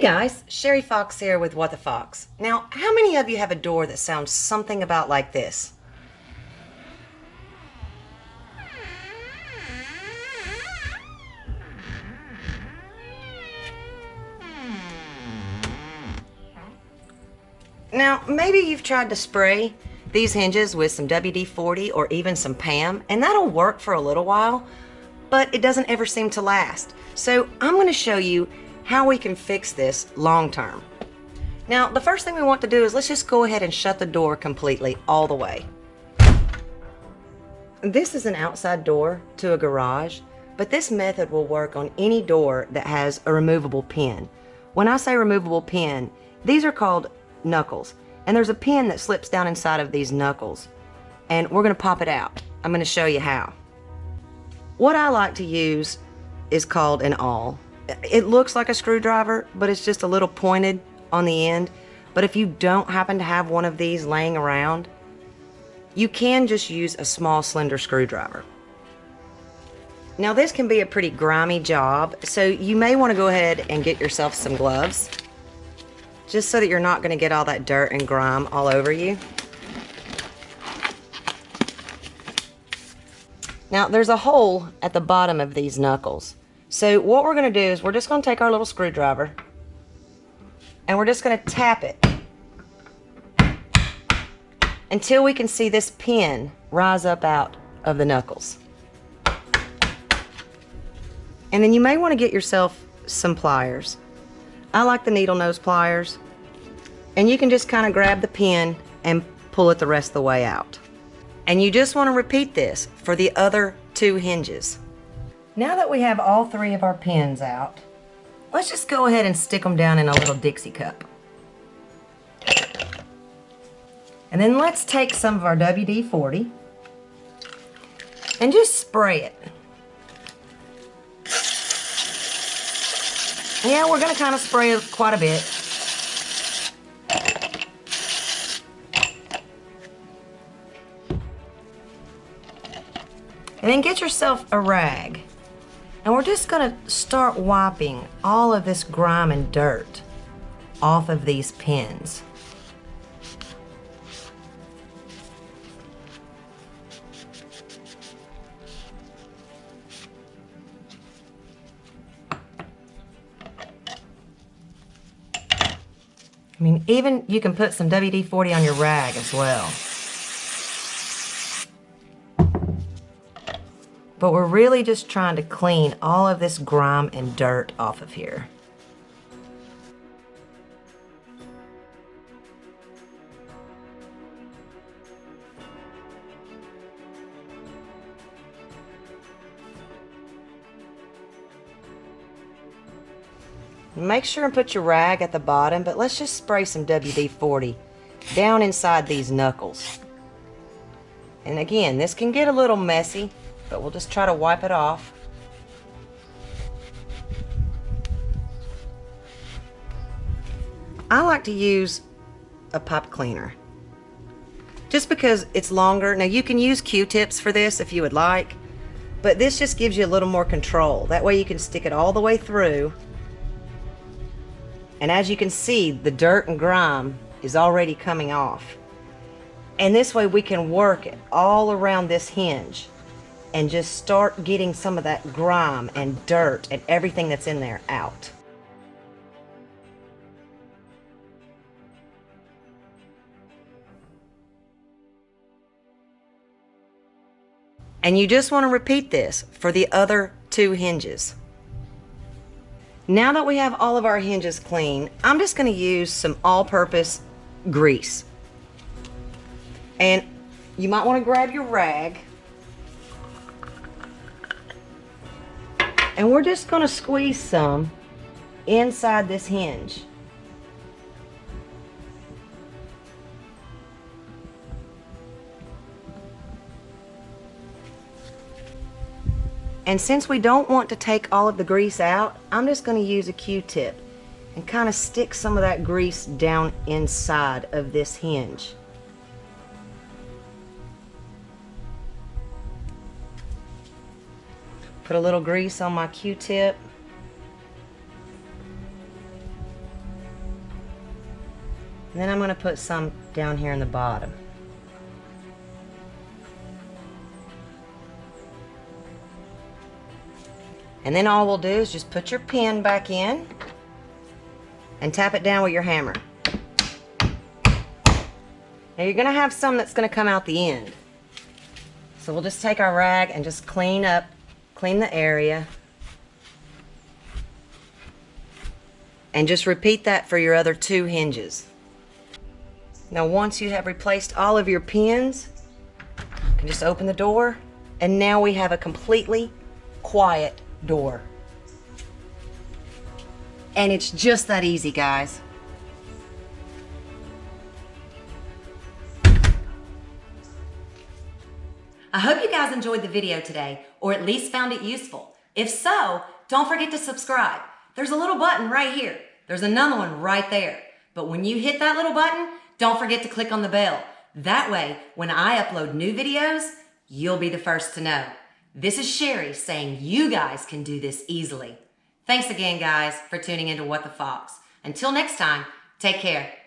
guys, Sherry Fox here with What the Fox. Now, how many of you have a door that sounds something about like this? Now, maybe you've tried to spray these hinges with some WD-40 or even some PAM, and that'll work for a little while, but it doesn't ever seem to last. So I'm going to show you how we can fix this long term. Now, the first thing we want to do is let's just go ahead and shut the door completely all the way. This is an outside door to a garage, but this method will work on any door that has a removable pin. When I say removable pin, these are called knuckles, and there's a pin that slips down inside of these knuckles, and we're going to pop it out. I'm going to show you how. What I like to use is called an awl. It looks like a screwdriver, but it's just a little pointed on the end. But if you don't happen to have one of these laying around, you can just use a small slender screwdriver. Now this can be a pretty grimy job, so you may want to go ahead and get yourself some gloves, just so that you're not going to get all that dirt and grime all over you. Now there's a hole at the bottom of these knuckles. So what we're going to do is we're just going to take our little screwdriver and we're just going to tap it until we can see this pin rise up out of the knuckles. And then you may want to get yourself some pliers. I like the needle nose pliers, and you can just kind of grab the pin and pull it the rest of the way out. And you just want to repeat this for the other two hinges. Now that we have all three of our pins out, let's just go ahead and stick them down in a little Dixie cup. And then let's take some of our WD-40 and just spray it. Yeah, we're going to kind of spray it quite a bit. And then get yourself a rag. And we're just going to start wiping all of this grime and dirt off of these pins. I mean, even you can put some WD-40 on your rag as well. But we're really just trying to clean all of this grime and dirt off of here. Make sure and put your rag at the bottom, but let's just spray some WD-40 down inside these knuckles. And again, this can get a little messy, but we'll just try to wipe it off. I like to use a pipe cleaner just because it's longer. Now you can use Q-tips for this if you would like, but this just gives you a little more control. That way you can stick it all the way through. And as you can see, the dirt and grime is already coming off. And this way we can work it all around this hinge and just start getting some of that grime and dirt and everything that's in there out. And you just want to repeat this for the other two hinges. Now that we have all of our hinges clean, I'm just going to use some all-purpose grease. And you might want to grab your rag. And we're just going to squeeze some inside this hinge. And since we don't want to take all of the grease out, I'm just going to use a Q-tip and kind of stick some of that grease down inside of this hinge. Put a little grease on my Q-tip. And then I'm going to put some down here in the bottom. And then all we'll do is just put your pin back in and tap it down with your hammer. Now you're going to have some that's going to come out the end. So we'll just take our rag and just clean the area. And just repeat that for your other 2 hinges. Now once you have replaced all of your pins, you can just open the door, and now we have a completely quiet door. And it's just that easy, guys. I hope you guys enjoyed the video today, or at least found it useful. If so, don't forget to subscribe. There's a little button right here. There's another one right there. But when you hit that little button, don't forget to click on the bell. That way, when I upload new videos, you'll be the first to know. This is Sherry saying you guys can do this easily. Thanks again, guys, for tuning into What the Fox. Until next time, take care.